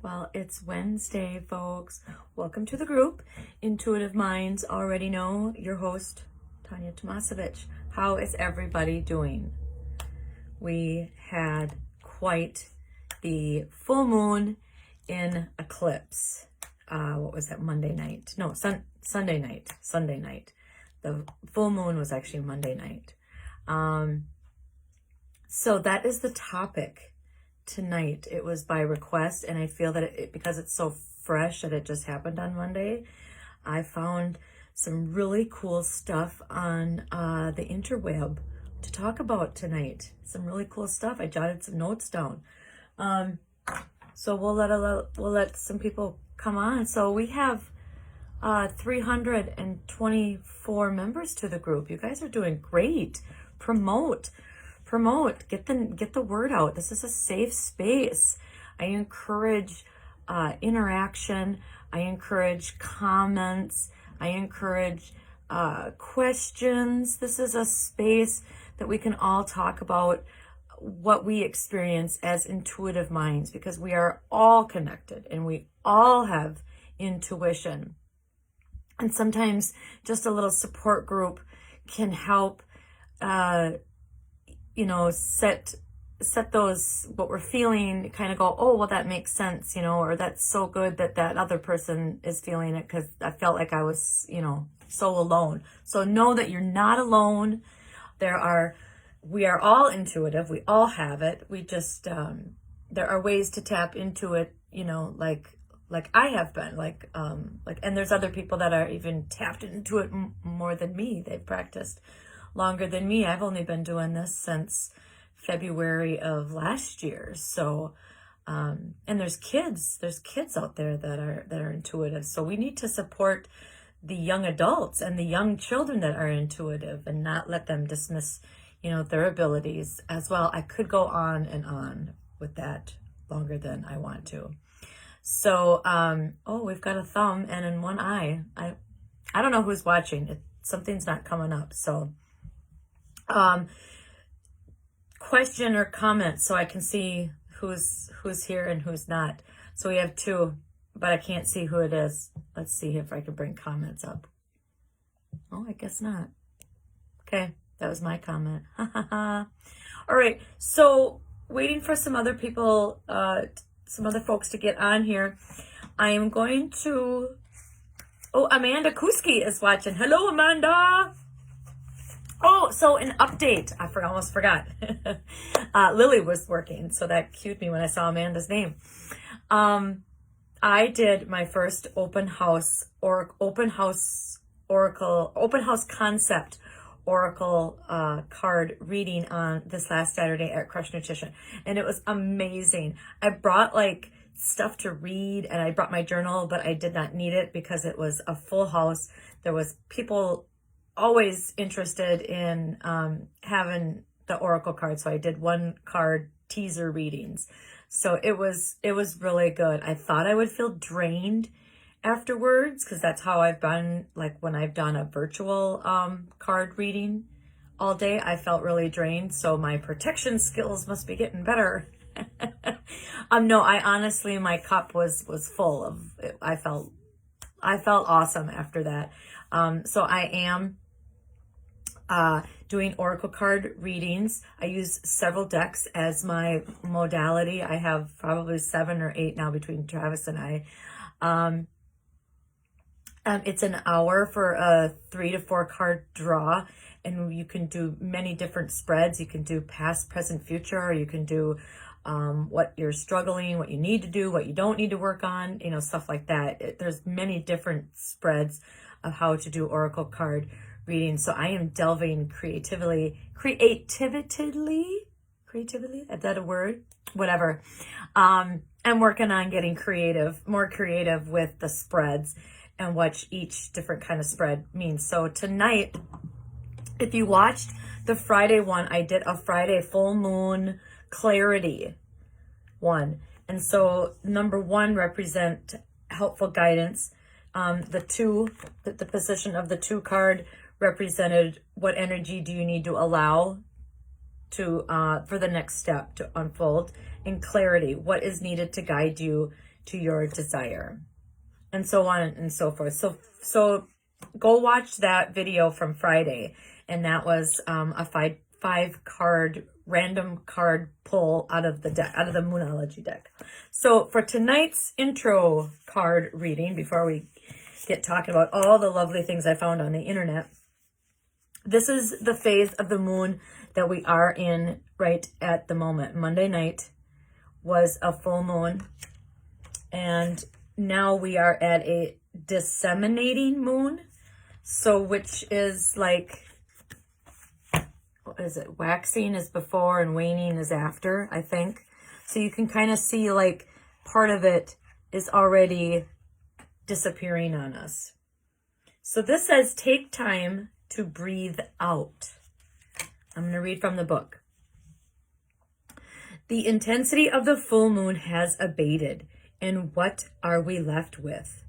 Well, it's Wednesday, folks. Welcome to the group. Intuitive Minds already know your host, Tanya Tomasevich. How is everybody doing? We had quite the full moon in eclipse. What was that, Monday night? No, Sunday night. The full moon was actually Monday night. So that is the topic tonight. It was by request, and I feel that because it's so fresh that it just happened on Monday, I found some really cool stuff on the interweb to talk about tonight. Some really cool stuff. I jotted some notes down. So we'll let some people come on. So we have 324 members to the group. You guys are doing great. Promote, get the word out. This is a safe space. I encourage interaction. I encourage comments. I encourage questions. This is a space that we can all talk about what we experience as intuitive minds, because we are all connected and we all have intuition. And sometimes just a little support group can help set those, what we're feeling, kind of go, oh, well, that makes sense, or that's so good that other person is feeling it, because I felt like I was, so alone. So know that you're not alone. We are all intuitive. We all have it. We just, there are ways to tap into it, like I have been, and there's other people that are even tapped into it more than me. They've practiced longer than me. I've only been doing this since February of last year. So, and there's kids out there that are intuitive. So we need to support the young adults and the young children that are intuitive and not let them dismiss, their abilities as well. I could go on and on with that longer than I want to. So, we've got a thumb and in one eye. I don't know who's watching. Something's not coming up. So, question or comment so I can see who's here and who's not. So we have two, but I can't see who it is. Let's see if I can bring comments up. Oh, I guess not. Okay, that was my comment. All right, so waiting for some other people, some other folks to get on here. I am going to... Oh, Amanda Kuski is watching. Hello, Amanda. Oh, so an update. I almost forgot. Lily was working, so that cued me when I saw Amanda's name. I did my first open house concept oracle card reading on this last Saturday at Crush Nutrition, and it was amazing. I brought stuff to read, and I brought my journal, but I did not need it because it was a full house. There was people always interested in having the oracle card, so I did one card teaser readings. So it was really good. I thought I would feel drained afterwards, because that's how I've been, when I've done a virtual card reading all day. I felt really drained, so my protection skills must be getting better. No, I honestly, my cup was full of, I felt awesome after that. So I am doing oracle card readings. I use several decks as my modality. I have probably 7 or 8 now between Travis and I. It's an hour for a 3 to 4 card draw, and you can do many different spreads. You can do past, present, future, or you can do what you're struggling, what you need to do, what you don't need to work on, stuff like that. There's many different spreads of how to do oracle card reading. So I am delving creatively, is that a word? Whatever. I'm working on getting more creative with the spreads and what each different kind of spread means. So tonight, if you watched the Friday one, I did a Friday full moon clarity one. And so number 1 represent helpful guidance. The position of the 2 card represented what energy do you need to allow to for the next step to unfold. In clarity, what is needed to guide you to your desire, and so on and so forth. So go watch that video from Friday, and that was a five card random card pull out of the deck, out of the Moonology deck. So for tonight's intro card reading, before we get talking about all the lovely things I found on the internet, this is the phase of the moon that we are in right at the moment. Monday night was a full moon, and now we are at a disseminating moon. So which is like, what is it? Waxing is before and waning is after, I think. So you can kind of see like part of it is already disappearing on us. So this says, take time to breathe out. I'm going to read from the book. The intensity of the full moon has abated, and what are we left with?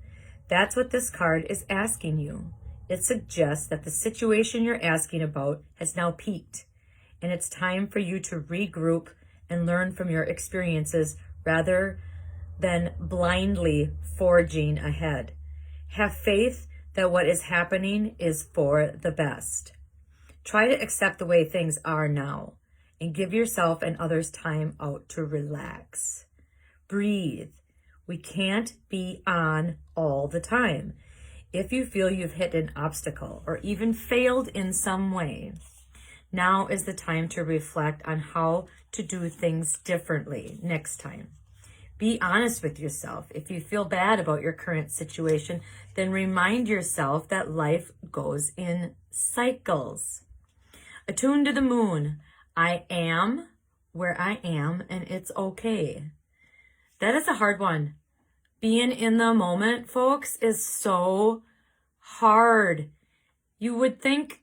That's what this card is asking you. It suggests that the situation you're asking about has now peaked, and it's time for you to regroup and learn from your experiences rather than blindly forging ahead. Have faith that what is happening is for the best. Try to accept the way things are now and give yourself and others time out to relax. Breathe. We can't be on all the time. If you feel you've hit an obstacle or even failed in some way, now is the time to reflect on how to do things differently next time. Be honest with yourself. If you feel bad about your current situation, then remind yourself that life goes in cycles. Attune to the moon. I am where I am, and it's okay. That is a hard one. Being in the moment, folks, is so hard. You would think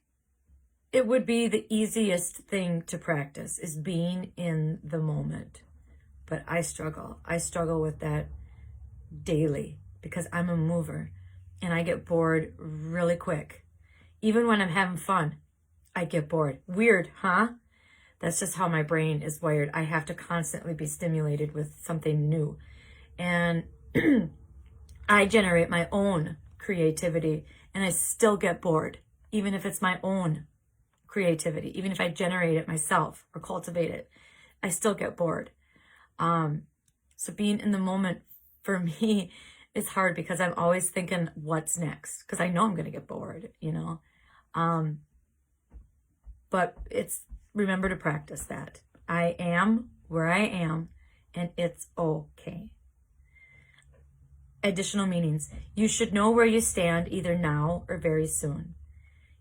it would be the easiest thing to practice, is being in the moment. But I struggle. I struggle with that daily because I'm a mover and I get bored really quick. Even when I'm having fun, I get bored. Weird, huh? That's just how my brain is wired. I have to constantly be stimulated with something new. And I generate my own creativity and I still get bored, even if it's my own creativity. Even if I generate it myself or cultivate it, I still get bored. So being in the moment for me is hard because I'm always thinking what's next, because I know I'm going to get bored, you know. But it's, remember to practice that. I am where I am and it's okay. Additional meanings. You should know where you stand either now or very soon.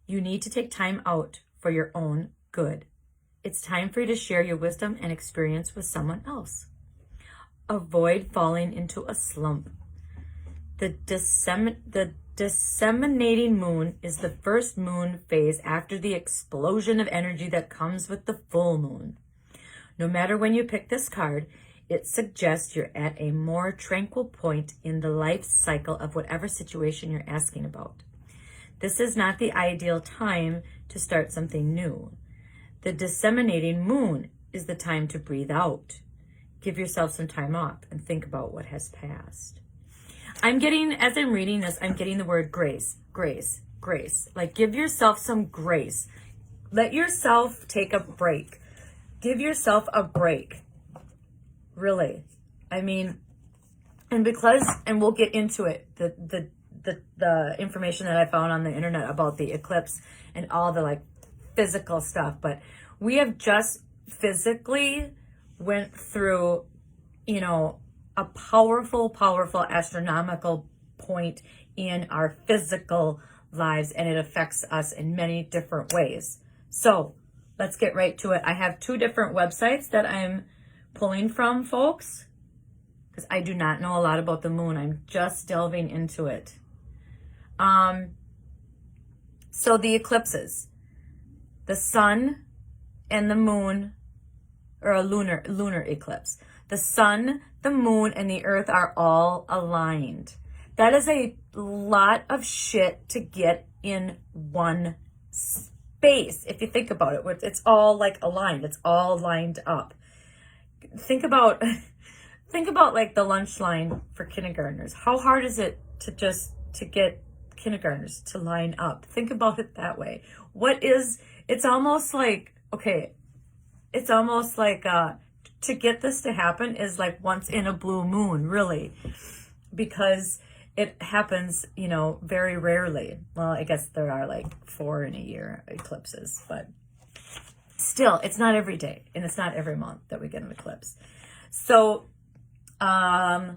You need to take time out for your own good. It's time for you to share your wisdom and experience with someone else. Avoid falling into a slump. The disseminating moon is the first moon phase after the explosion of energy that comes with the full moon. No matter when you pick this card, it suggests you're at a more tranquil point in the life cycle of whatever situation you're asking about. This is not the ideal time to start something new. The disseminating moon is the time to breathe out. Give yourself some time off and think about what has passed. I'm getting, as I'm reading this, I'm getting the word grace, grace, grace. Like, give yourself some grace. Let yourself take a break. Give yourself a break. Really. I mean, and we'll get into it, the information that I found on the internet about the eclipse and all the like physical stuff, but we have just physically went through, you know, a powerful astronomical point in our physical lives, and it affects us in many different ways. So let's get right to it. I have 2 different websites that I'm pulling from, folks, because I do not know a lot about the moon. I'm just delving into it. So the eclipses, the sun and the moon, or a lunar eclipse. The sun, the moon, and the earth are all aligned. That is a lot of shit to get in one space. If you think about it, it's all like aligned. It's all lined up. Think about think about like the lunch line for kindergartners. How hard is it to get kindergartners to line up? Think about it that way. It's almost like, okay, it's almost like to get this to happen is like once in a blue moon, really, because it happens, very rarely. Well, I guess there are like 4 in a year eclipses, but still, it's not every day and it's not every month that we get an eclipse. So, at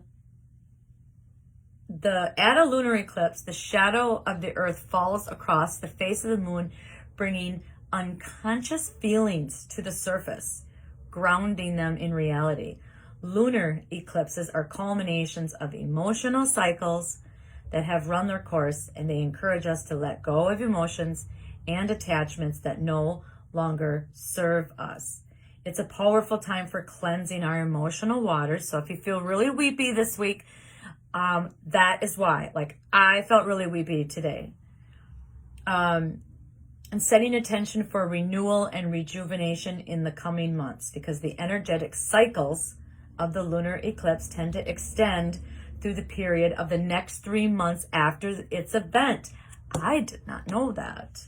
a lunar eclipse, the shadow of the earth falls across the face of the moon, bringing unconscious feelings to the surface, grounding them in reality. Lunar eclipses are culminations of emotional cycles that have run their course, and they encourage us to let go of emotions and attachments that no longer serve us. It's a powerful time for cleansing our emotional waters. So if you feel really weepy this week, that is why. Like, I felt really weepy today. And setting attention for renewal and rejuvenation in the coming months, because the energetic cycles of the lunar eclipse tend to extend through the period of the next 3 months after its event. I did not know that.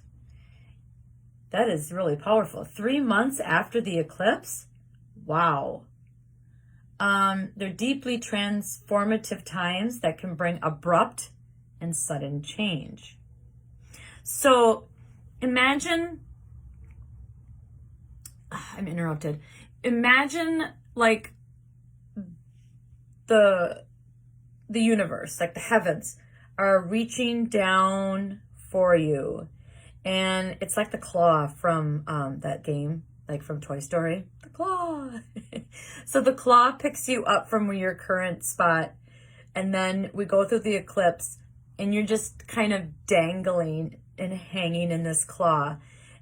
That is really powerful. 3 months after the eclipse? Wow. They're deeply transformative times that can bring abrupt and sudden change. So imagine, I'm interrupted. Imagine like the universe, like the heavens are reaching down for you. And it's like the claw from that game, like from Toy Story. The claw. So the claw picks you up from your current spot. And then we go through the eclipse and you're just kind of dangling and hanging in this claw.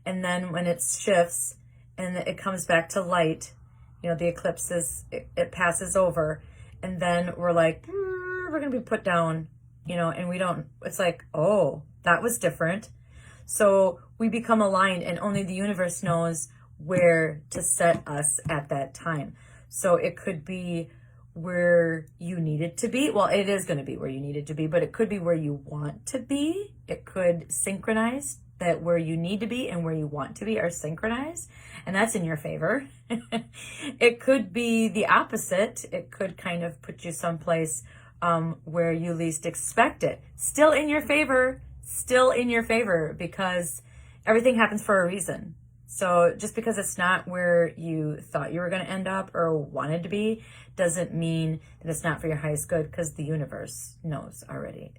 And then when it shifts and it comes back to light, the eclipse it passes over. And then we're like, we're going to be put down, and we don't, it's like, oh, that was different. So we become aligned, and only the universe knows where to set us at that time. So it could be where you needed to be. Well, it is going to be where you needed to be, but it could be where you want to be. It could synchronize that where you need to be and where you want to be are synchronized, and that's in your favor. It could be the opposite. It could kind of put you someplace where you least expect it. Still in your favor, because everything happens for a reason. So just because it's not where you thought you were going to end up or wanted to be doesn't mean that it's not for your highest good, because the universe knows already.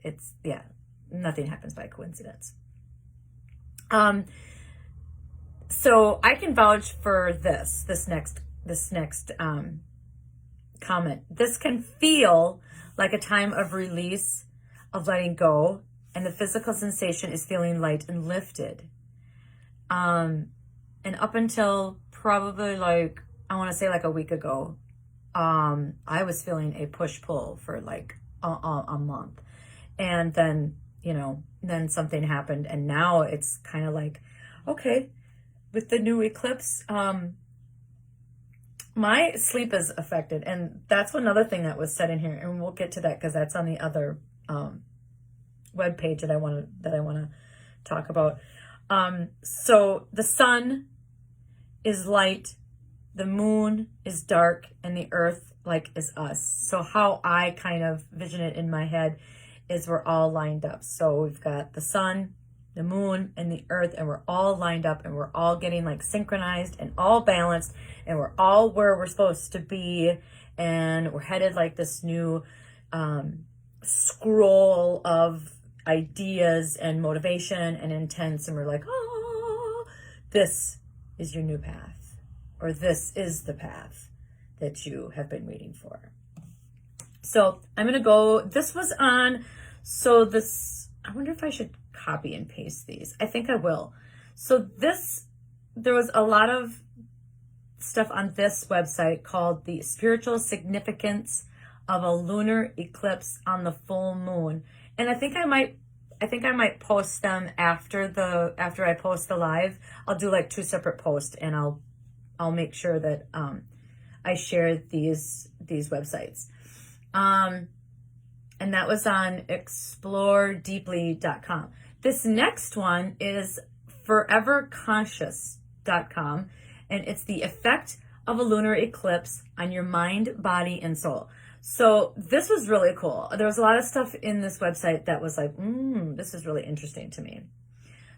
Nothing happens by coincidence. So I can vouch for this next comment. This can feel like a time of release, of letting go, and the physical sensation is feeling light and lifted. And up until probably like, I want to say like a week ago, I was feeling a push-pull for like a month. And then, then something happened, and now it's kind of like, okay, with the new eclipse, my sleep is affected. And that's another thing that was said in here, and we'll get to that because that's on the other web page that I want to talk about. So the sun is light, the moon is dark, and the earth is us. So how I kind of vision it in my head is we're all lined up. So we've got the sun, the moon, and the earth, and we're all lined up, and we're all getting synchronized and all balanced, and we're all where we're supposed to be, and we're headed like this new scroll of ideas and motivation and intents, and we're like, oh, this is your new path, or this is the path that you have been waiting for. So I'm going to go, this was on, so this, I wonder if I should copy and paste these. I think I will. So there was a lot of stuff on this website called The Spiritual Significance of a Lunar Eclipse on the Full Moon. And I think I might post them after I post the live. I'll do 2 separate posts, and I'll make sure that I shared these websites. And that was on exploredeeply.com. This next one is foreverconscious.com, and it's the effect of a lunar eclipse on your mind, body, and soul. So this was really cool. There was a lot of stuff in this website that was like, this is really interesting to me.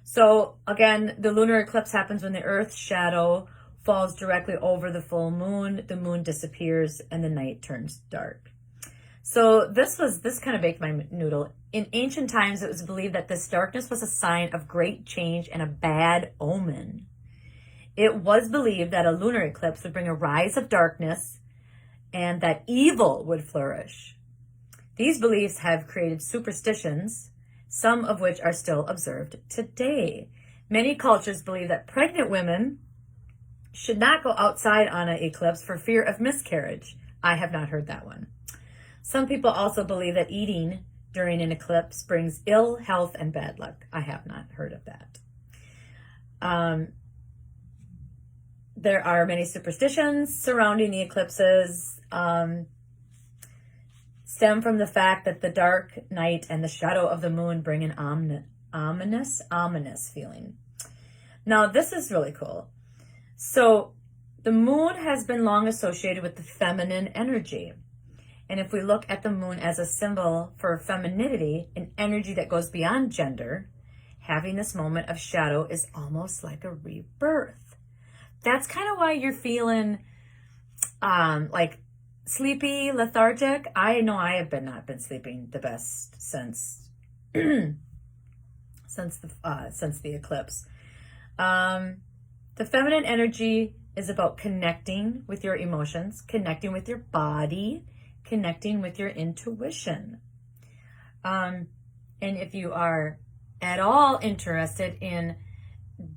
So again, the lunar eclipse happens when the Earth's shadow falls directly over the full moon, the moon disappears, and the night turns dark. So this kind of baked my noodle. In ancient times, it was believed that this darkness was a sign of great change and a bad omen. It was believed that a lunar eclipse would bring a rise of darkness and that evil would flourish. These beliefs have created superstitions, some of which are still observed today. Many cultures believe that pregnant women should not go outside on an eclipse for fear of miscarriage. I have not heard that one. Some people also believe that eating during an eclipse brings ill health and bad luck. I have not heard of that. There are many superstitions surrounding the eclipses, stem from the fact that the dark night and the shadow of the moon bring an ominous feeling. Now, this is really cool. So the moon has been long associated with the feminine energy. And if we look at the moon as a symbol for femininity, an energy that goes beyond gender, having this moment of shadow is almost like a rebirth. That's kind of why you're feeling like sleepy, lethargic. I know I have not been sleeping the best since since the eclipse. The feminine energy is about connecting with your emotions, connecting with your body, connecting with your intuition. And if you are at all interested in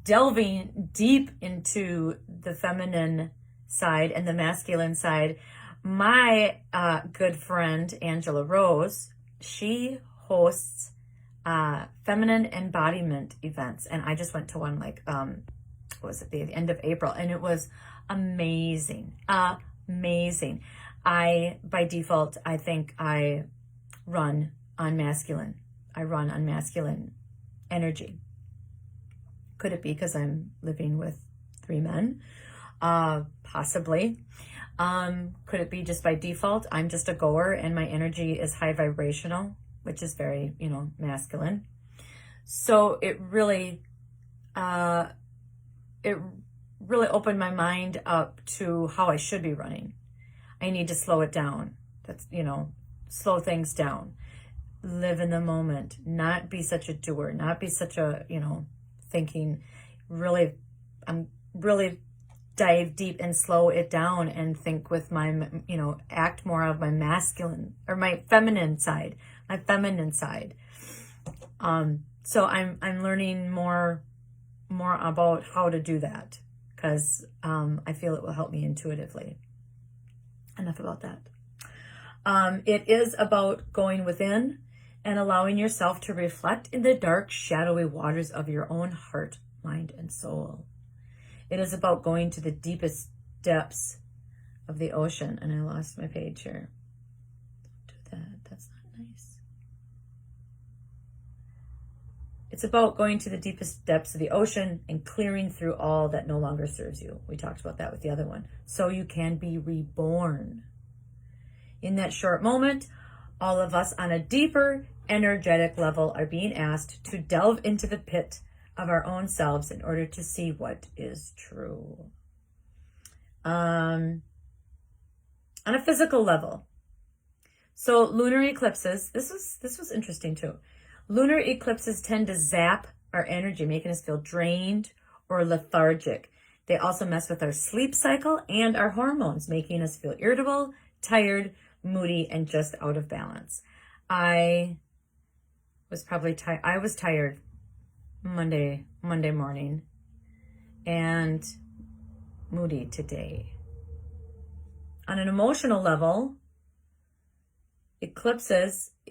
delving deep into the feminine side and the masculine side, my good friend Angela Rose, she hosts feminine embodiment events, and I just went to one like what was it, the end of April, and it was amazing. I, by default, I think I run on masculine. I run on masculine energy. Could it be because I'm living with 3 men? Possibly. Could it be just by default? I'm just a goer and my energy is high vibrational, which is very, masculine. So it really opened my mind up to how I should be running. I need to slow it down. That's, slow things down. Live in the moment. Not be such a doer. Not be such a, thinking. Really dive deep and slow it down and think with my, act more of my masculine or my feminine side. So I'm learning more about how to do that because I feel it will help me intuitively. Enough about that. It is about going within and allowing yourself to reflect in the dark, shadowy waters of your own heart, mind, and soul. It is about going to the deepest depths of the ocean. And I lost my page here. Don't do that. That's not nice. It's about going to the deepest depths of the ocean and clearing through all that no longer serves you. We talked about that with the other one. So you can be reborn. In that short moment, all of us on a deeper energetic level are being asked to delve into the pit of our own selves in order to see what is true. On a physical level. So lunar eclipses, this was interesting too. Lunar eclipses tend to zap our energy, making us feel drained or lethargic. They also mess with our sleep cycle and our hormones, making us feel irritable, tired, moody, and just out of balance. I was tired Monday morning and moody today. On an emotional level,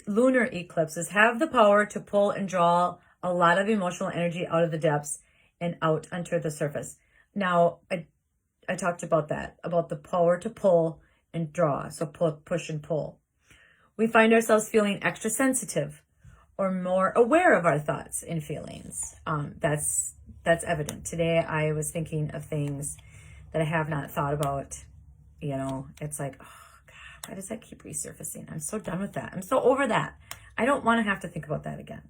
lunar eclipses have the power to pull and draw a lot of emotional energy out of the depths and out onto the surface. Now, I talked about that, about the power to pull and draw. So push and pull. We find ourselves feeling extra sensitive or more aware of our thoughts and feelings. That's evident. Today I was thinking of things that I have not thought about. You know, it's like, oh God, why does that keep resurfacing? I'm so done with that. I'm so over that. I don't want to have to think about that again.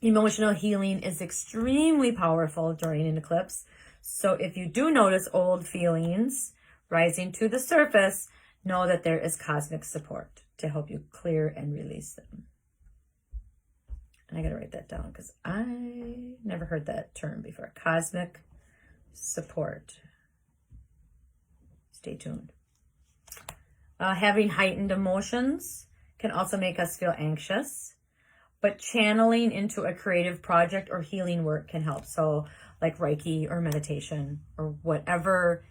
Emotional healing is extremely powerful during an eclipse. So if you do notice old feelings rising to the surface, know that there is cosmic support to help you clear and release them. And I got to write that down because I never heard that term before. Cosmic support. Stay tuned. Having heightened emotions can also make us feel anxious, but channeling into a creative project or healing work can help. So like Reiki or meditation or whatever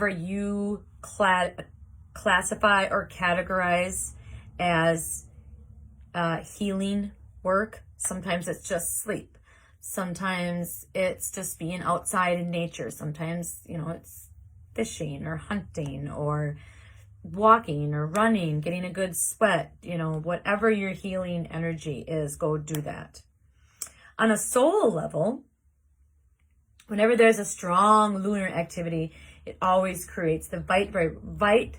you classify or categorize as healing work. Sometimes it's just sleep. Sometimes it's just being outside in nature. Sometimes, you know, it's fishing or hunting or walking or running, getting a good sweat, you know, whatever your healing energy is, go do that. On a soul level, whenever there's a strong lunar activity, it always creates the right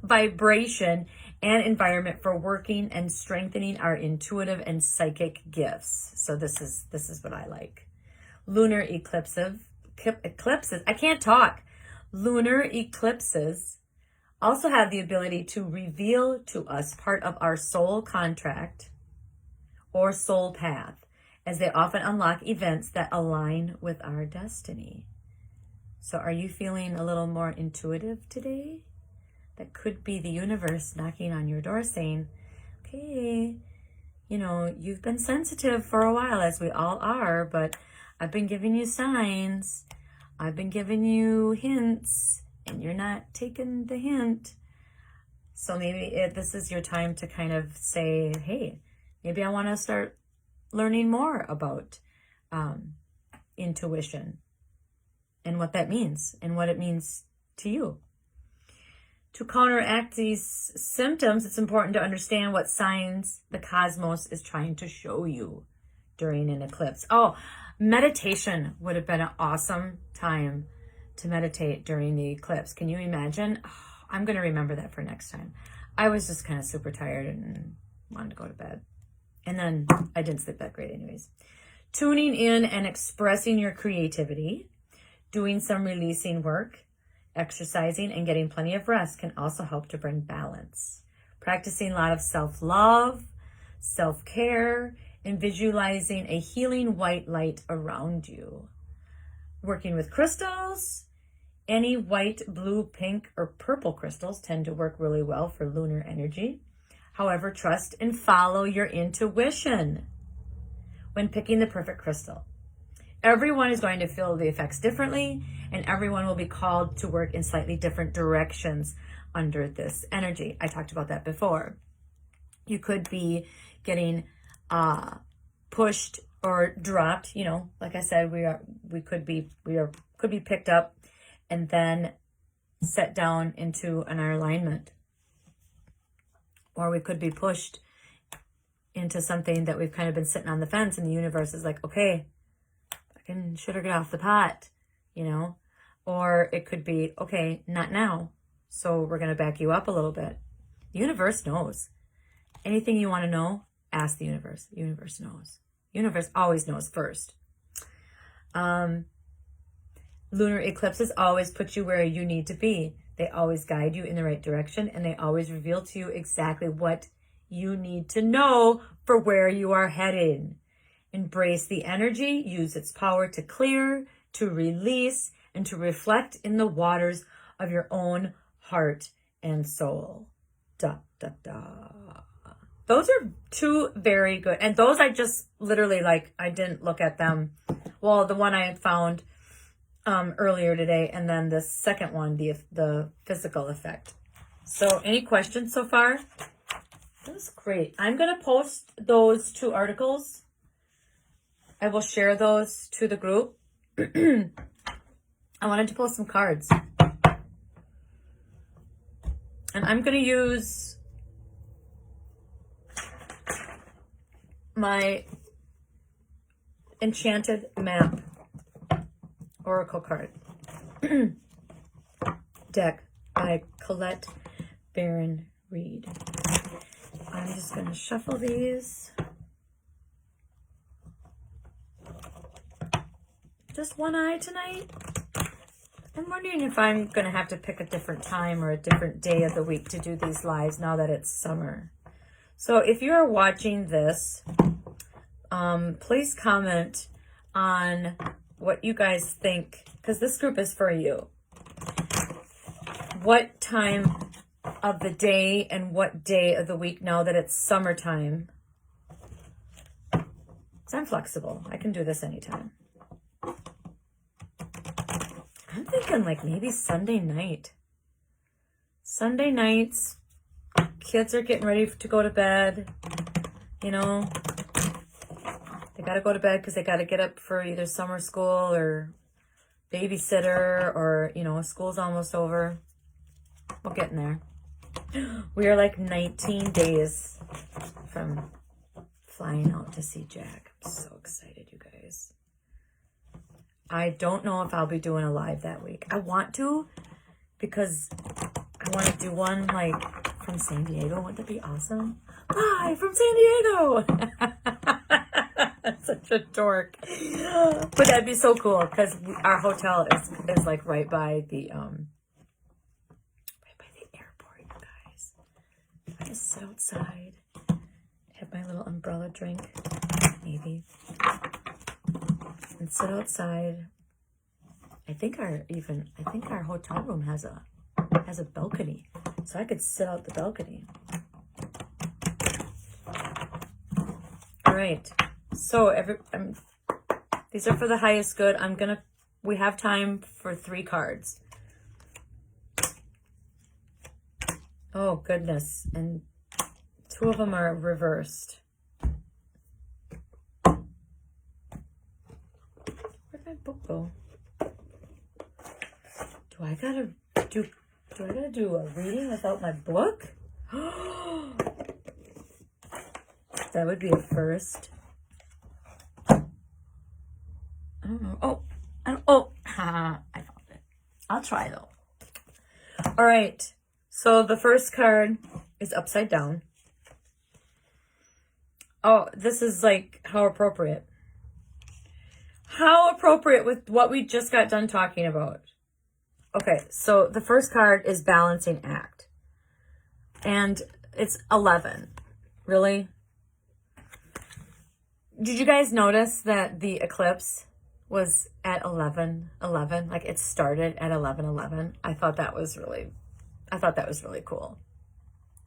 vibration and environment for working and strengthening our intuitive and psychic gifts. So this is what I like. Lunar eclipses, I can't talk. Lunar eclipses also have the ability to reveal to us part of our soul contract or soul path, as they often unlock events that align with our destiny. So are you feeling a little more intuitive today? That could be the universe knocking on your door saying, okay, you know, you've been sensitive for a while, as we all are, but I've been giving you signs. I've been giving you hints, and you're not taking the hint. So maybe this is your time to kind of say, hey, maybe I want to start learning more about intuition and what that means and what it means to you. To counteract these symptoms, it's important to understand what signs the cosmos is trying to show you during an eclipse. Oh, meditation would have been an awesome time to meditate during the eclipse. Can you imagine? Oh, I'm going to remember that for next time. I was just kind of super tired and wanted to go to bed. And then I didn't sleep that great anyways. Tuning in and expressing your creativity, doing some releasing work, exercising, and getting plenty of rest can also help to bring balance. Practicing a lot of self-love, self-care, and visualizing a healing white light around you. Working with crystals, any white, blue, pink, or purple crystals tend to work really well for lunar energy. However, trust and follow your intuition when picking the perfect crystal. Everyone is going to feel the effects differently, and everyone will be called to work in slightly different directions under this energy. I talked about that before. You could be getting pushed or dropped, you know, like I said, we could be picked up and then set down into an alignment. Or we could be pushed into something that we've kind of been sitting on the fence, and the universe is like, okay, should get off the pot, you know. Or it could be, okay, not now, so we're going to back you up a little bit. The universe knows. Anything you want to know, ask the universe. The universe knows. The universe always knows first. Lunar eclipses always put you where you need to be. They always guide you in the right direction, and they always reveal to you exactly what you need to know for where you are headed. Embrace the energy, use its power to clear, to release, and to reflect in the waters of your own heart and soul. Da, da, da. Those are two very good. And those I just literally, like, I didn't look at them. Well, the one I had found earlier today, and then the second one, the physical effect. So any questions so far? That was great. I'm going to post those 2 articles. I will share those to the group. I wanted to pull some cards. And I'm going to use my Enchanted Map Oracle card deck by Colette Baron Reed. I'm just going to shuffle these. Just one eye tonight. I'm wondering if I'm going to have to pick a different time or a different day of the week to do these lives now that it's summer. So if you're watching this, please comment on what you guys think, because this group is for you. What time of the day and what day of the week now that it's summertime? So I'm flexible. I can do this anytime. I'm thinking like maybe Sunday night. Sunday nights, kids are getting ready to go to bed. You know, they got to go to bed because they got to get up for either summer school or babysitter, or, you know, school's almost over. We're getting there. We are like 19 days from flying out to see Jack. I'm so excited, you guys. I don't know if I'll be doing a live that week. I want to, because I want to do one like from San Diego. Wouldn't that be awesome? Live from San Diego! Such a dork. But that'd be so cool, because our hotel is like right by the airport, you guys. I just sit outside, have my little umbrella drink, maybe. And sit outside. I think our hotel room has a balcony, so I could sit out the balcony. All right, so these are for the highest good. We have time for 3 cards. Oh goodness, and 2 of them are reversed. Where'd my book go? Do I gotta do a reading without my book? That would be a first. I don't know. I found it. I'll try though. All right. So the first card is upside down. Oh, this is like how appropriate. How appropriate with what we just got done talking about. Okay, so the first card is Balancing Act. And it's 11. Really? Did you guys notice that the eclipse was at 11:11? Like it started at 11:11. I thought that was really cool.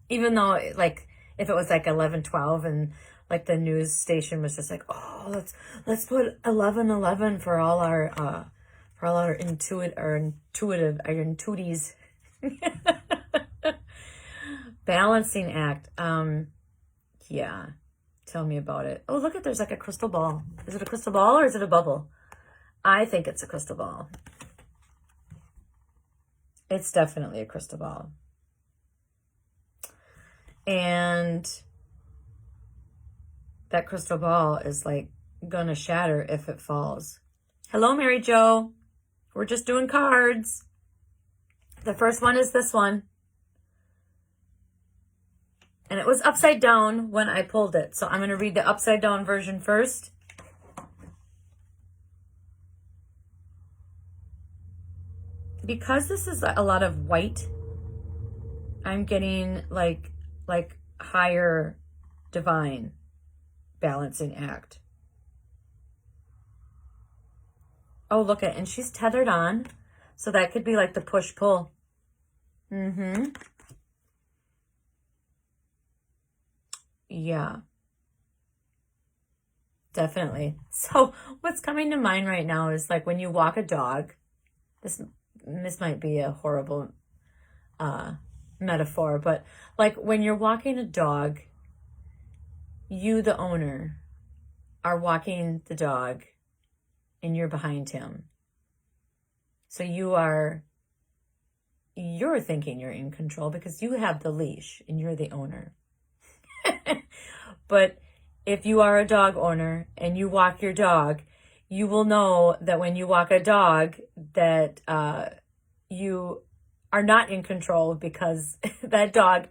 Even though like if it was like 11:12 and like the news station was just like, oh, let's put 11:11 for all our intuities. Balancing act. Yeah. Tell me about it. Oh, look there's like a crystal ball. Is it a crystal ball or is it a bubble? I think it's a crystal ball. It's definitely a crystal ball. And that crystal ball is like gonna shatter if it falls. Hello, Mary Jo. We're just doing cards. The first one is this one. And it was upside down when I pulled it. So I'm going to read the upside down version first. Because this is a lot of white, I'm getting like higher divine balancing act. Oh, look at, and she's tethered on. So that could be like the push-pull. Yeah. Definitely. So what's coming to mind right now is like when you walk a dog, this might be a horrible metaphor, but like when you're walking a dog, you, the owner, are walking the dog and you're behind him. So you're thinking you're in control because you have the leash and you're the owner. But if you are a dog owner and you walk your dog, you will know that when you walk a dog that you are not in control because that dog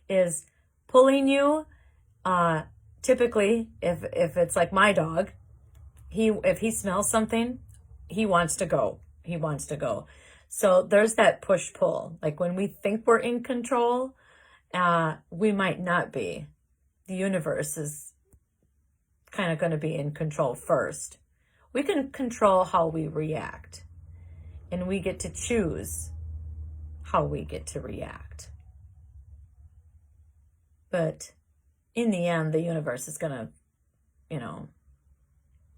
is pulling you. Typically, if it's like my dog, if he smells something, he wants to go. He wants to go. So there's that push-pull. Like when we think we're in control, we might not be. The universe is kind of going to be in control first. We can control how we react, and we get to choose how we get to react. But in the end, the universe is going to,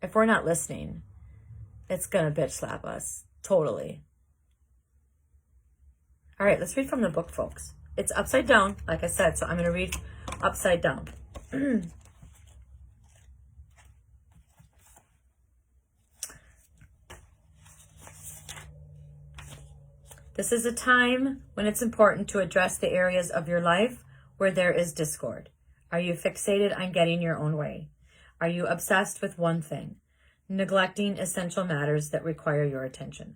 if we're not listening, it's going to bitch slap us. Totally. All right, let's read from the book, folks. It's upside down, like I said, so I'm going to read upside down. This is a time when it's important to address the areas of your life where there is discord. Are you fixated on getting your own way? Are you obsessed with one thing, neglecting essential matters that require your attention?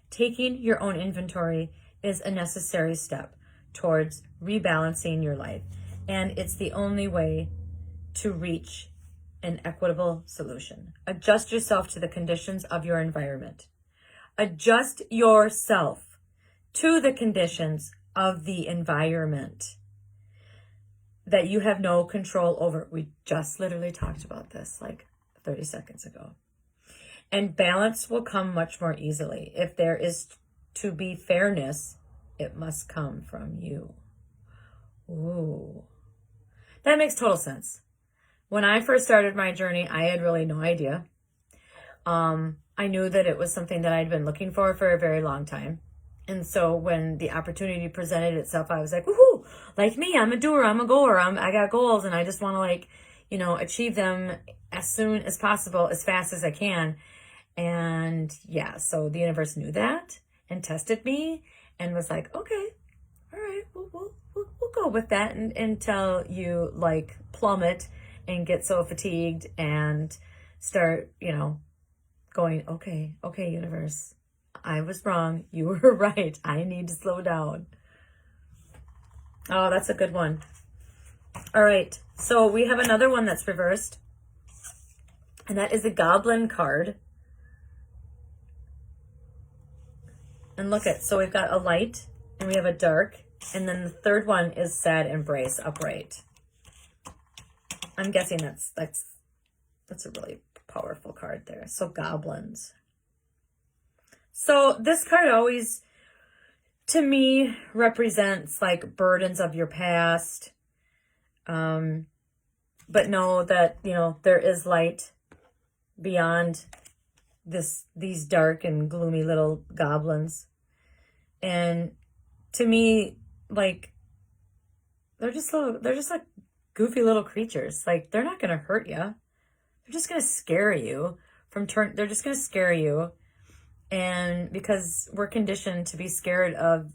Taking your own inventory is a necessary step towards rebalancing your life, and it's the only way to reach an equitable solution. Adjust yourself to the conditions of your environment. Adjust yourself to the conditions of the environment that you have no control over. We just literally talked about this like 30 seconds ago. And balance will come much more easily. If there is to be fairness, it must come from you. Ooh. That makes total sense. When I first started my journey, I had really no idea. I knew that it was something that I'd been looking for a very long time. And so when the opportunity presented itself, I was like, woohoo, like me, I'm a doer, I'm a goer, I got goals, and I just want to achieve them as soon as possible, as fast as I can. And yeah, so the universe knew that and tested me and was like, okay, all right, we'll go with that until you plummet and get so fatigued and start, going, okay, universe, I was wrong. You were right. I need to slow down. Oh, that's a good one. All right. So we have another one that's reversed. And that is a goblin card. And look so we've got a light and we have a dark. And then the third one is sad embrace upright. I'm guessing that's a really powerful card there. So goblins. So this card always, to me, represents burdens of your past. But know that, there is light beyond these dark and gloomy little goblins. And to me, they're just goofy little creatures. They're not going to hurt you. They're just going to scare you they're just going to scare you. And because we're conditioned to be scared of,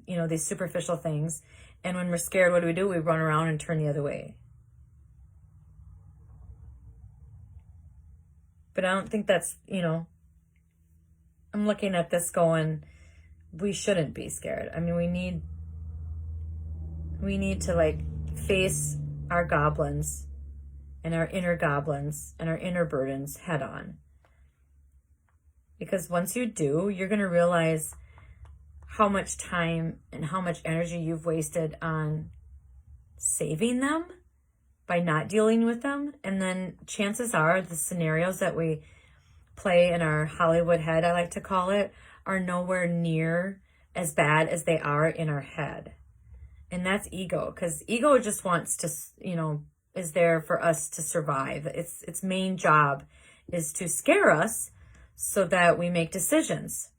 these superficial things. And when we're scared, what do? We run around and turn the other way. But I don't think that's, I'm looking at this going, we shouldn't be scared. I mean, we need to face our goblins and our inner goblins and our inner burdens head on. Because once you do, you're going to realize how much time and how much energy you've wasted on saving them by not dealing with them. And then chances are the scenarios that we play in our Hollywood head, I like to call it, are nowhere near as bad as they are in our head. And that's ego, because ego just wants to, is there for us to survive. Its main job is to scare us so that we make decisions.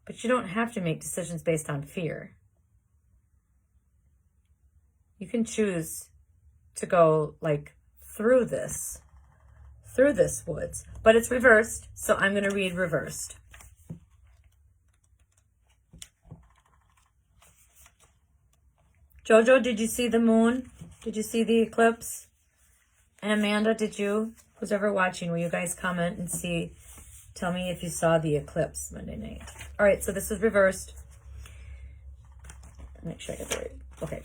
But you don't have to make decisions based on fear. You can choose to go through this woods, but it's reversed. So I'm going to read reversed. Jojo, did you see the moon? Did you see the eclipse? And Amanda, did you? Who's ever watching, will you guys comment and see? Tell me if you saw the eclipse Monday night. All right, so this is reversed. Make sure I get the right. Okay.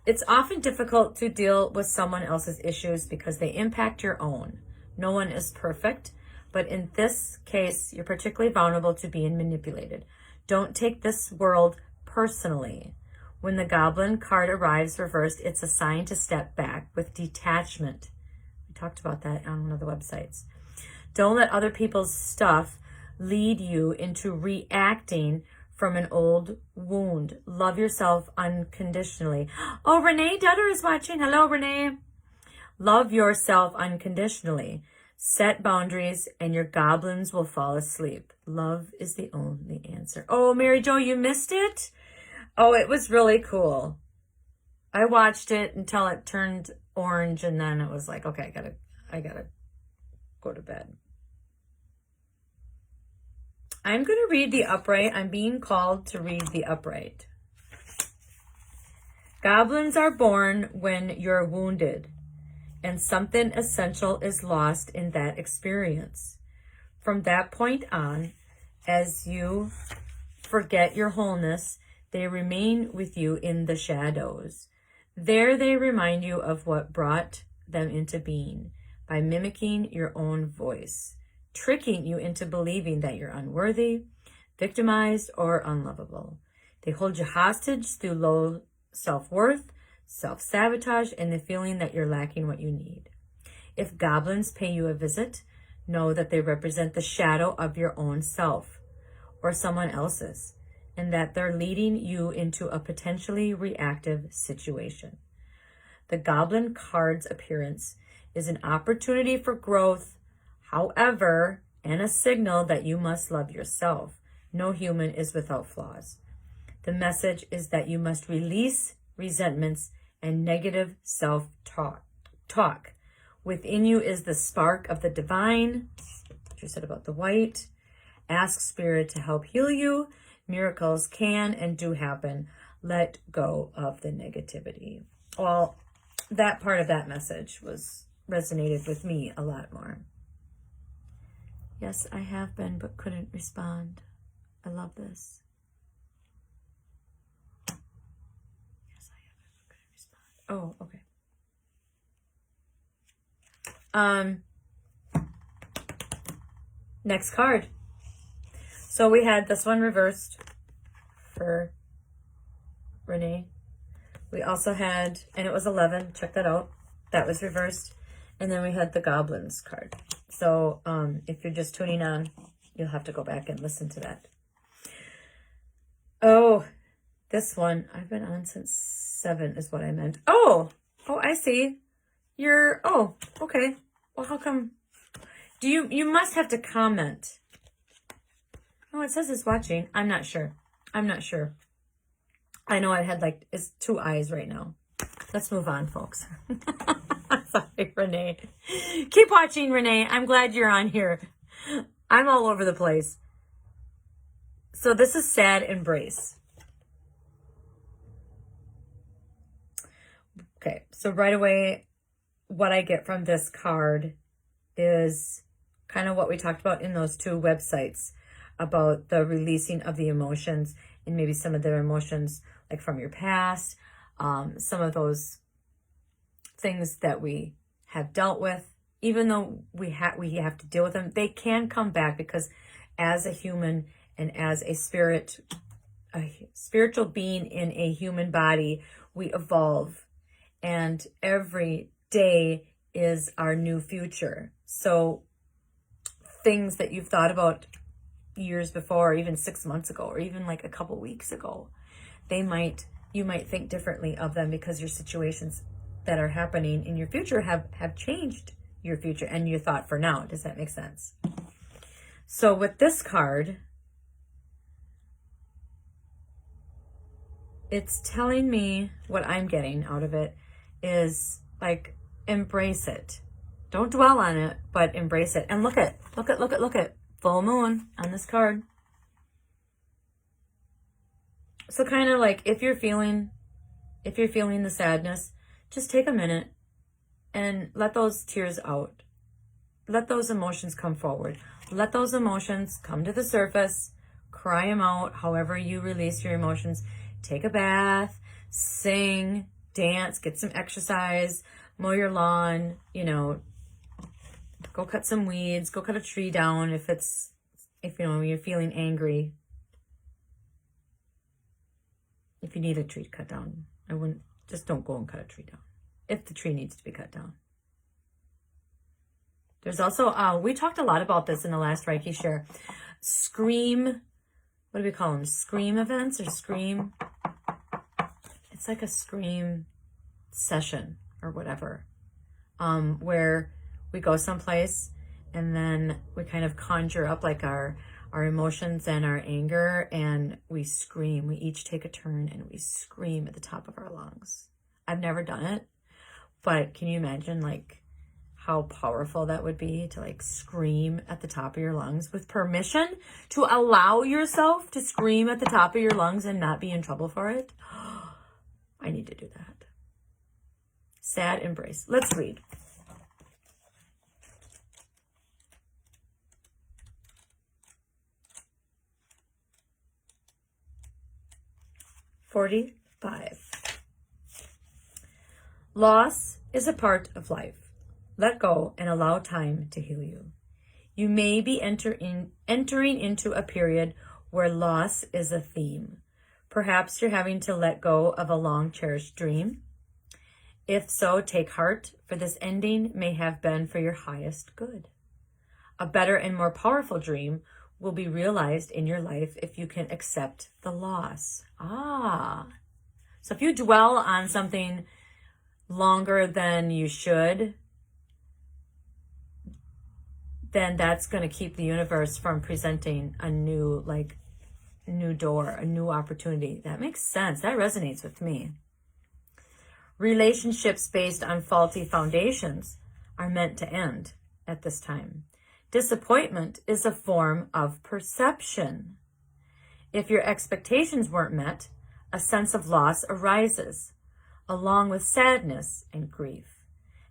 It's often difficult to deal with someone else's issues because they impact your own. No one is perfect, but in this case, you're particularly vulnerable to being manipulated. Don't take this world personally. When the Goblin card arrives reversed, it's a sign to step back with detachment. We talked about that on one of the websites. Don't let other people's stuff lead you into reacting from an old wound. Love yourself unconditionally. Oh, Renee Dutter is watching. Hello, Renee. Love yourself unconditionally. Set boundaries and your goblins will fall asleep. Love is the only answer. Oh, Mary Jo, you missed it? Oh, it was really cool. I watched it until it turned orange and then it was like, okay, I gotta go to bed. I'm going to read the upright. I'm being called to read the upright. Goblins are born when you're wounded, and something essential is lost in that experience. From that point on, as you forget your wholeness, they remain with you in the shadows. There they remind you of what brought them into being by mimicking your own voice, tricking you into believing that you're unworthy, victimized, or unlovable. They hold you hostage through low self-worth, self-sabotage, and the feeling that you're lacking what you need. If goblins pay you a visit, know that they represent the shadow of your own self or someone else's, and that they're leading you into a potentially reactive situation. The Goblin card's appearance is an opportunity for growth, however, and a signal that you must love yourself. No human is without flaws. The message is that you must release resentments and negative self-talk. Within you is the spark of the divine, what you said about the white. Ask Spirit to help heal you. Miracles can and do happen. Let go of the negativity. Well, that part of that message resonated with me a lot more. Yes, I have been, but couldn't respond. I love this. Yes, I have been, but couldn't respond. Oh, okay. Next card. So we had this one reversed for Renee. We also had, and it was 11. Check that out. That was reversed. And then we had the Goblins card. So if you're just tuning on, you'll have to go back and listen to that. Oh, this one. I've been on since 7 is what I meant. Oh, I see. Oh, okay. Well, how come? You must have to comment. Oh, it says it's watching. I'm not sure. I know I had it's 2 eyes right now. Let's move on, folks. Sorry, Renee. Keep watching, Renee. I'm glad you're on here. I'm all over the place. So this is Sad Embrace. Okay, so right away, what I get from this card is kind of what we talked about in those 2 websites about the releasing of the emotions and maybe some of the emotions like from your past, some of those things that we have dealt with, even though we have to deal with them, they can come back because as a human and as a spiritual being in a human body, we evolve, and every day is our new future. So things that you've thought about years before, or even 6 months ago, or even like a couple weeks ago, you might think differently of them because your situations that are happening in your future have changed your future and your thought for now. Does that make sense? So with this card, it's telling me what I'm getting out of it is like, embrace it. Don't dwell on it, but embrace it. And look at full moon on this card. So kind of like if you're feeling If you're feeling the sadness, just take a minute and let those tears out. Let those emotions come forward. Let those emotions come to the surface. Cry them out however you release your emotions. Take a bath, sing, dance, get some exercise, mow your lawn, you know, go cut some weeds, go cut a tree down if you know, you're feeling angry. If you need a tree to cut down, just don't go and cut a tree down if the tree needs to be cut down. There's also, we talked a lot about this in the last Reiki share. Scream, what do we call them? Scream events or scream? It's like a scream session or whatever, where we go someplace and then we kind of conjure up like our emotions and our anger, and we scream. We each take a turn and we scream at the top of our lungs. I've never done it, but can you imagine like how powerful that would be to like scream at the top of your lungs with permission to allow yourself to scream at the top of your lungs and not be in trouble for it? I need to do that. Sad embrace. Let's read. $45. Loss is a part of life. Let go and allow time to heal you. You may be entering into a period where loss is a theme. Perhaps you're having to let go of a long-cherished dream. If so, take heart, for this ending may have been for your highest good. A better and more powerful dream will be realized in your life if you can accept the loss. So if you dwell on something longer than you should, then that's going to keep the universe from presenting a new door, a new opportunity. That makes sense. That resonates with me. Relationships based on faulty foundations are meant to end at this time. Disappointment is a form of perception. If your expectations weren't met, a sense of loss arises, along with sadness and grief.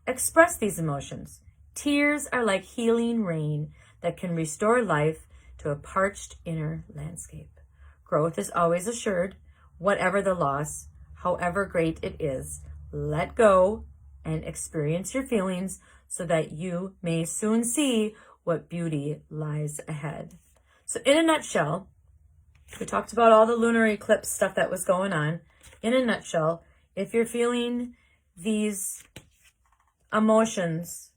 Express these emotions. Tears are like healing rain that can restore life to a parched inner landscape. Growth is always assured. Whatever the loss, however great it is, let go and experience your feelings so that you may soon see what beauty lies ahead. So in a nutshell, we talked about all the lunar eclipse stuff that was going on. In a nutshell, if you're feeling these emotions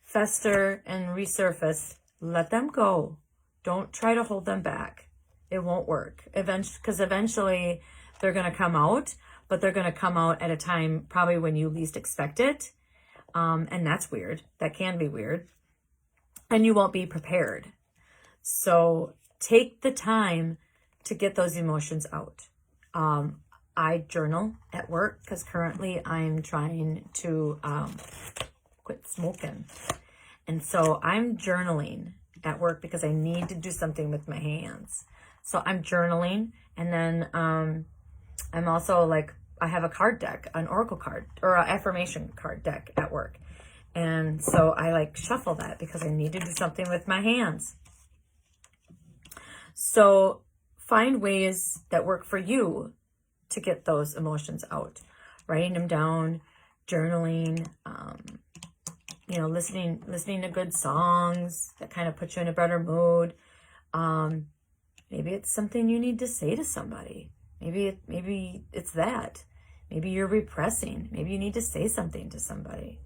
fester and resurface, let them go. Don't try to hold them back. It won't work. Because eventually they're going to come out, but they're going to come out at a time probably when you least expect it. And that's weird. That can be weird. And you won't be prepared. So take the time to get those emotions out. I journal at work because currently I'm trying to quit smoking. And so I'm journaling at work because I need to do something with my hands. So I'm journaling, and then I'm also like, I have a card deck, an oracle card or an affirmation card deck at work. And so I like shuffle that because I need to do something with my hands. So find ways that work for you to get those emotions out. Writing them down, journaling, listening to good songs that kind of put you in a better mood. Maybe it's something you need to say to somebody. Maybe it's that. Maybe you're repressing. Maybe you need to say something to somebody.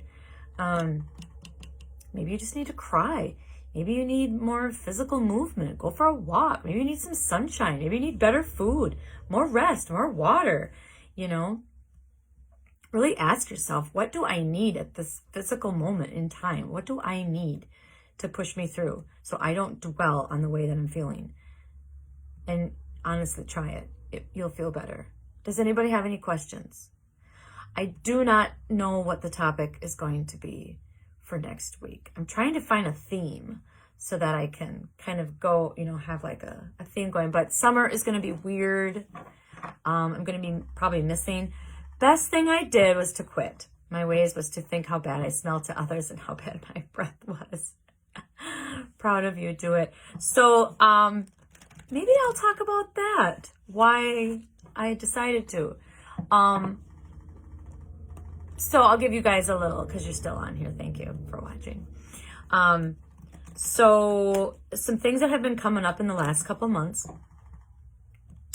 Maybe you just need to cry. Maybe you need more physical movement. Go for a walk. Maybe you need some sunshine. Maybe you need better food, more rest, more water. Really ask yourself, what do I need at this physical moment in time? What do I need to push me through so I don't dwell on the way that I'm feeling? And honestly, try it. You'll feel better. Does anybody have any questions? I do not know what the topic is going to be for next week. I'm trying to find a theme so that I can kind of go, have like a theme going. But summer is going to be weird. I'm going to be probably missing best thing I did was to quit. My ways was to think how bad I smelled to others and how bad my breath was. Proud of you, do it. So maybe I'll talk about that, why I decided to. So I'll give you guys a little, because you're still on here. Thank you for watching. So some things that have been coming up in the last couple months.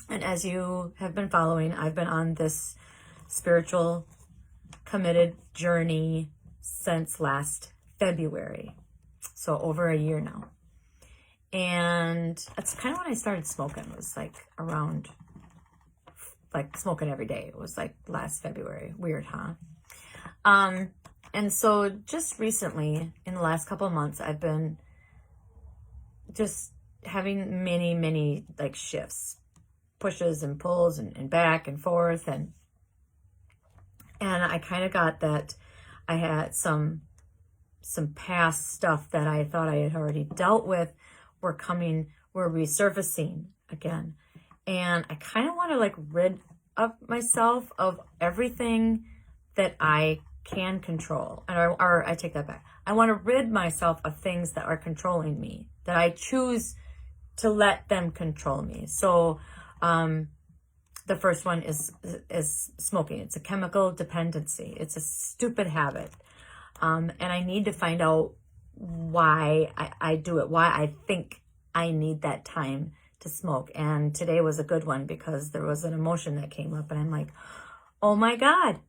And as you have been following, I've been on this spiritual committed journey since last February. So over a year now. And that's kind of when I started smoking. It was like around, like smoking every day. It was like last February. Weird, huh? And so just recently, in the last couple of months, I've been just having many like shifts, pushes and pulls and back and forth. And I kind of got that I had some past stuff that I thought I had already dealt with were resurfacing again. And I kind of want to like rid of myself of everything that I can control. Or I take that back. I want to rid myself of things that are controlling me, that I choose to let them control me. So the first one is smoking. It's a chemical dependency. It's a stupid habit. And I need to find out why I do it, why I think I need that time to smoke. And today was a good one because there was an emotion that came up and I'm like, oh my God,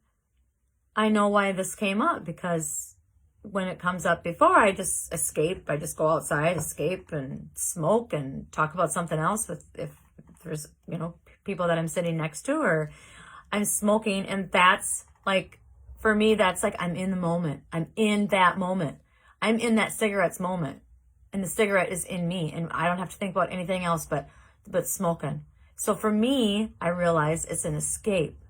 I know why this came up, because when it comes up before, I just escape. I just go outside, escape and smoke and talk about something else if there's, people that I'm sitting next to, or I'm smoking. And that's like, for me, that's like, I'm in the moment. I'm in that moment. I'm in that cigarette's moment. And the cigarette is in me. And I don't have to think about anything else but smoking. So for me, I realize it's an escape.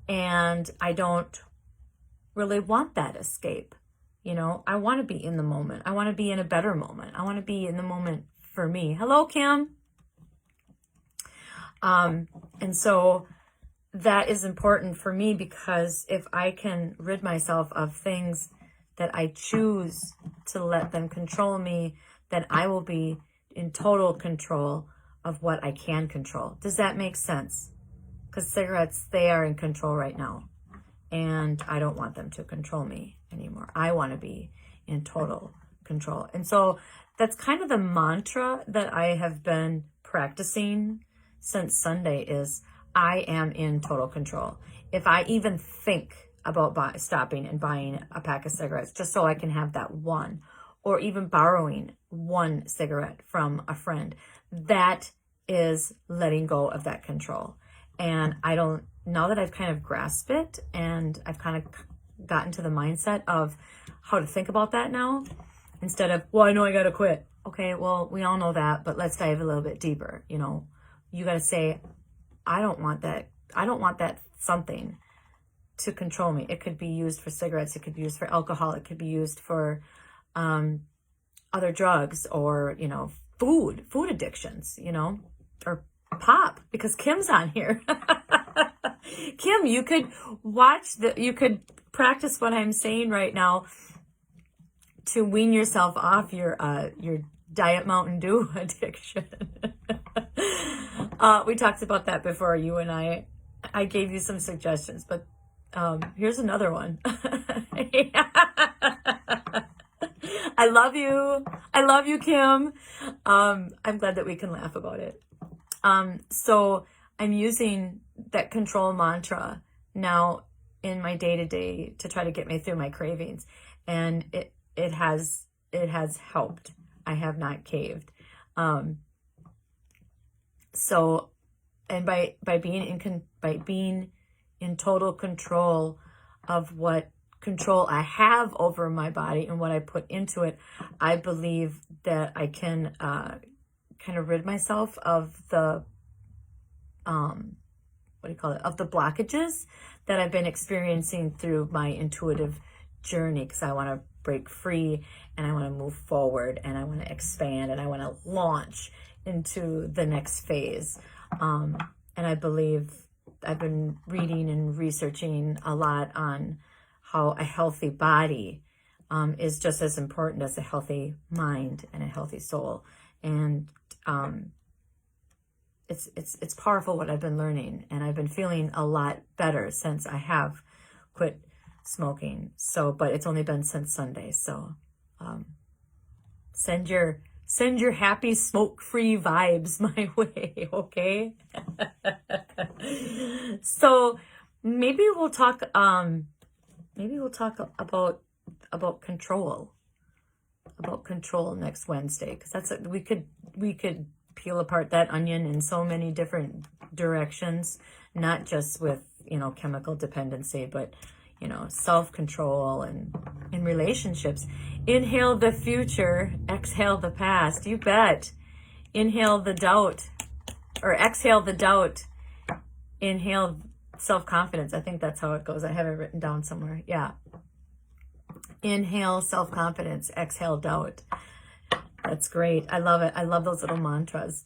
And I don't really want that escape. I want to be in the moment. I want to be in a better moment. I want to be in the moment for me. Hello, Kim. And so that is important for me, because if I can rid myself of things that I choose to let them control me, then I will be in total control of what I can control. Does that make sense? Because cigarettes, they are in control right now. And I don't want them to control me anymore. I want to be in total control. And so that's kind of the mantra that I have been practicing since Sunday is I am in total control. If I even think about stopping and buying a pack of cigarettes just so I can have that one, or even borrowing one cigarette from a friend, that is letting go of that control. And now that I've kind of grasped it and I've kind of gotten to the mindset of how to think about that now, instead of, well, I know I got to quit. Okay, well, we all know that, but let's dive a little bit deeper. You got to say, I don't want that. I don't want that something to control me. It could be used for cigarettes. It could be used for alcohol. It could be used for other drugs, or, food addictions, or pop, because Kim's on here. Kim, you could you could practice what I'm saying right now to wean yourself off your Diet Mountain Dew addiction. We talked about that before, you and I gave you some suggestions, but here's another one. I love you, Kim. I'm glad that we can laugh about it. So I'm using that control mantra now in my day-to-day to try to get me through my cravings. And it has helped. I have not caved. So, and by being in total control of what control I have over my body and what I put into it, I believe that I can kind of rid myself of the of the blockages that I've been experiencing through my intuitive journey, because I want to break free and I want to move forward and I want to expand and I want to launch into the next phase. And I believe I've been reading and researching a lot on how a healthy body is just as important as a healthy mind and a healthy soul. And it's powerful what I've been learning, and I've been feeling a lot better since I have quit smoking. So, but it's only been since Sunday. So, send your happy smoke-free vibes my way, okay? So maybe we'll talk about control next Wednesday, because that's we could peel apart that onion in so many different directions, not just with, chemical dependency, but self-control and in relationships. Inhale the future, exhale the past. You bet. Inhale the doubt, or exhale the doubt. Inhale self-confidence. I think that's how it goes. I have it written down somewhere. Yeah. Inhale self-confidence, exhale doubt. That's great. I love it. I love those little mantras.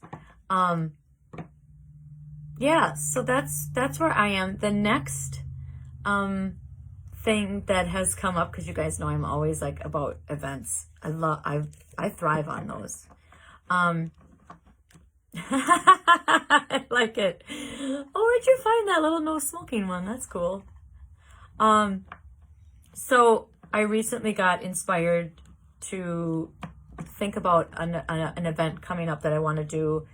Yeah, so that's where I am. The next thing that has come up, because you guys know I'm always like about events. I thrive on those. I like it. Oh, where'd you find that little no smoking one? That's cool. So I recently got inspired to think about an event coming up that I want to do,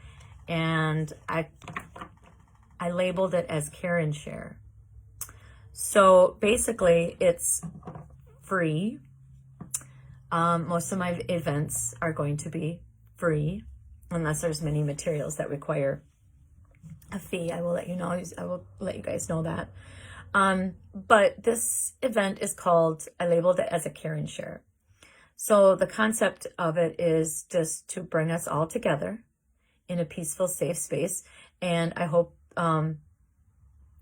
and I labeled it as Care and Share. So basically, it's free. Most of my events are going to be free, unless there's many materials that require a fee. I will let you know. I will let you guys know that. But this event is called, I labeled it as a Care and Share. So the concept of it is just to bring us all together in a peaceful, safe space. And I hope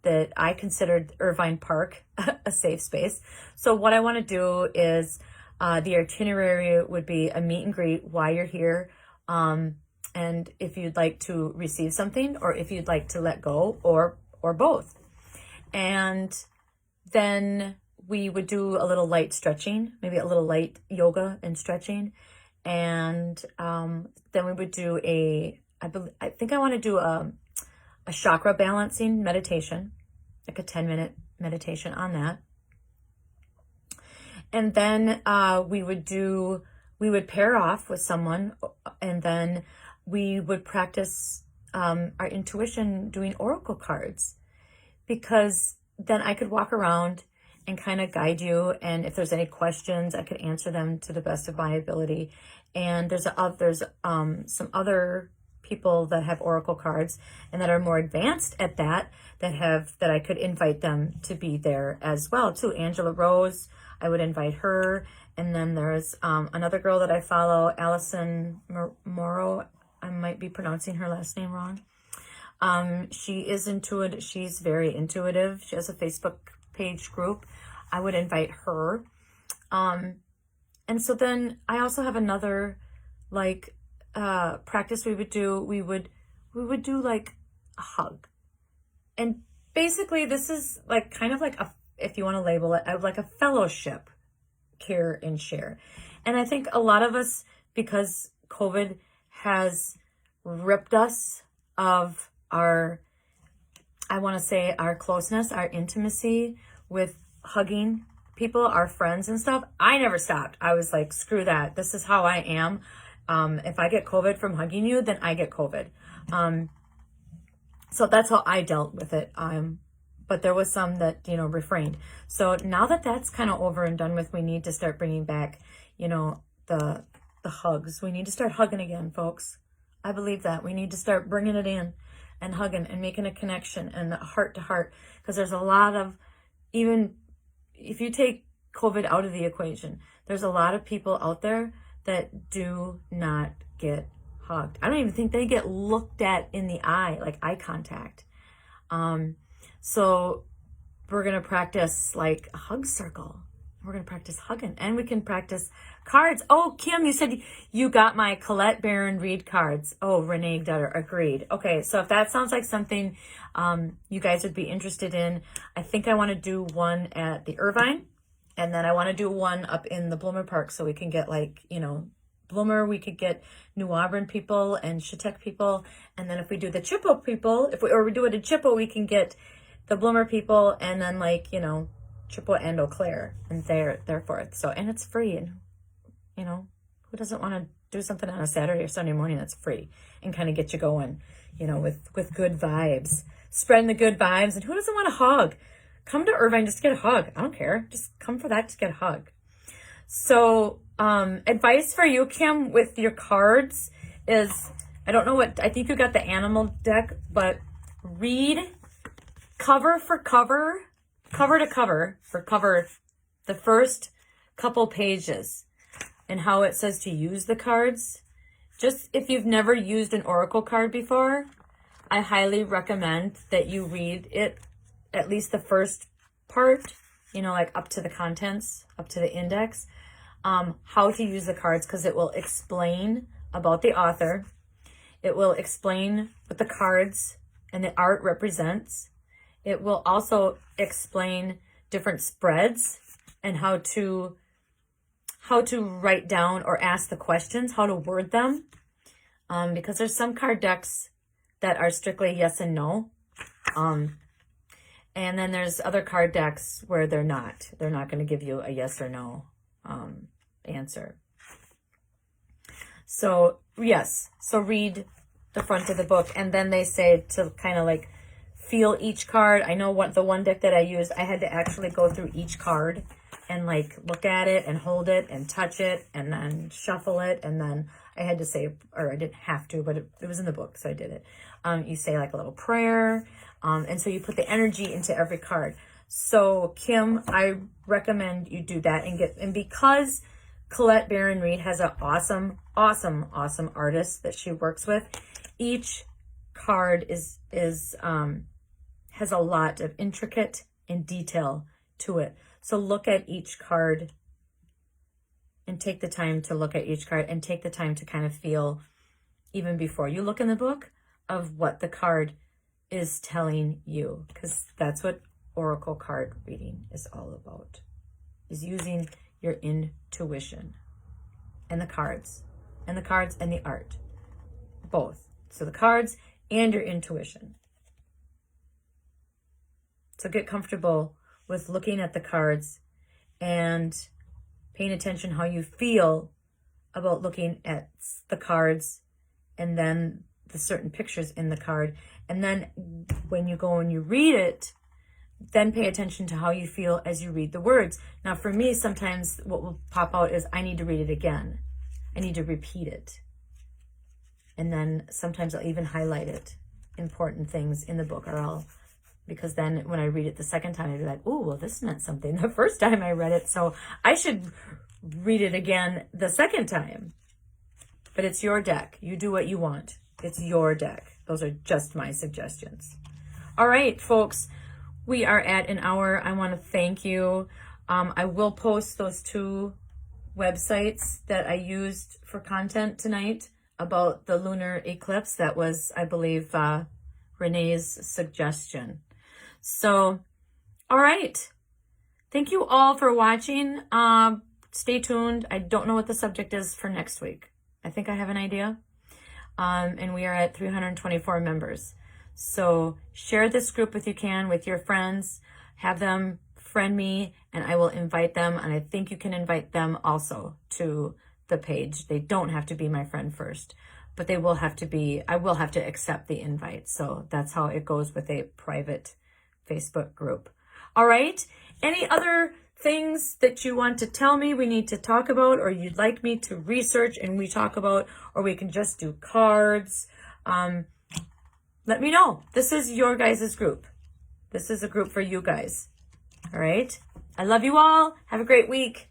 that I considered Irvine Park a safe space. So what I want to do is the itinerary would be a meet and greet while you're here. And if you'd like to receive something, or if you'd like to let go, or both. And then we would do a little light stretching, maybe a little light yoga and stretching. And then we would do I think I want to do a chakra balancing meditation, like a 10-minute meditation on that. And then we would pair off with someone, and then we would practice our intuition doing oracle cards, because then I could walk around and kind of guide you, and if there's any questions, I could answer them to the best of my ability. And there's some other people that have oracle cards and that are more advanced at that I could invite them to be there as well too. Angela Rose, I would invite her. And then there's another girl that I follow, Allison Morrow. I might be pronouncing her last name wrong. She is intuitive. She's very intuitive. She has a Facebook page group. I would invite her. And so then I also have another practice we would do. We would do like a hug. And basically this is like kind of like if you want to label it, like a fellowship, care and share. And I think a lot of us, because COVID has ripped us of our closeness, our intimacy with hugging people, our friends and stuff. I never stopped. I was like, screw that. This is how I am. If I get COVID from hugging you, then I get COVID. So that's how I dealt with it. But there was some that, refrained. So now that that's kind of over and done with, we need to start bringing back, the hugs. We need to start hugging again, folks. I believe that. We need to start bringing it in and hugging and making a connection and heart to heart. Because there's a lot of, even if you take COVID out of the equation, there's a lot of people out there that do not get hugged. I don't even think they get looked at in the eye, like eye contact. So we're going to practice like a hug circle. we're going to practice hugging, and we can practice cards. Oh, Kim, you said you got my Colette Baron Reed cards. Oh, Renee Dutter, agreed. Okay, so if that sounds like something you guys would be interested in, I think I want to do one at the Irvine, and then I want to do one up in the Bloomer Park, so we can get, like, you know, Bloomer, we could get New Auburn people and Chautauqua people, and then if we do the Chippewa people, or we do it in Chippewa, we can get the Bloomer people, and then, like, you know, Chippewa and Eau Claire, and therefore. So, and it's free, and, you know, who doesn't want to do something on a Saturday or Sunday morning that's free and kind of get you going, you know, with good vibes, spreading the good vibes. And who doesn't want a hug? Come to Irvine just to get a hug. I don't care. Just come for that to get a hug. So, advice for you, Kim, with your cards is, I don't know what, I think you got the animal deck, but read cover to cover, the first couple pages and how it says to use the cards. Just if you've never used an oracle card before, I highly recommend that you read it, at least the first part, you know, like up to the contents, up to the index, how to use the cards, because it will explain about the author. It will explain what the cards and the art represents. It will also explain different spreads and how to write down or ask the questions, how to word them, because there's some card decks that are strictly yes and no, and then there's other card decks where they're not going to give you a yes or no answer. So yes, so read the front of the book, and then they say to kind of like feel each card. I know the one deck that I used, I had to actually go through each card and like look at it and hold it and touch it and then shuffle it, and then I had to say, or I didn't have to, but it was in the book, so I did it. You say like a little prayer, and so you put the energy into every card. So Kim, I recommend you do that and because Colette Baron Reed has an awesome artist that she works with, each card has a lot of intricate and detail to it. So look at each card and take the time to look at each card and take the time to kind of feel, even before you look in the book, of what the card is telling you, because that's what oracle card reading is all about, is using your intuition and the cards and the art, both. So the cards and your intuition. So get comfortable with looking at the cards and paying attention how you feel about looking at the cards and then the certain pictures in the card. And then when you go and you read it, then pay attention to how you feel as you read the words. Now for me, sometimes what will pop out is I need to read it again. I need to repeat it. And then sometimes I'll even highlight it, important things in the book, because then when I read it the second time, I'd be like, oh, well, this meant something the first time I read it, so I should read it again the second time. But it's your deck. You do what you want. It's your deck. Those are just my suggestions. All right, folks, we are at an hour. I want to thank you. I will post those 2 websites that I used for content tonight about the lunar eclipse. That was, I believe, Renee's suggestion. So, all right. Thank you all for watching. Stay tuned. I don't know what the subject is for next week. I think I have an idea. And we are at 324 members. So share this group if you can with your friends. Have them friend me, and I will invite them. And I think you can invite them also to the page. They don't have to be my friend first, but they will have to be, I will have to accept the invite. So that's how it goes with a private Facebook group. All right. Any other things that you want to tell me we need to talk about, or you'd like me to research and we talk about, or we can just do cards? Let me know. This is your guys' group. This is a group for you guys. All right. I love you all. Have a great week.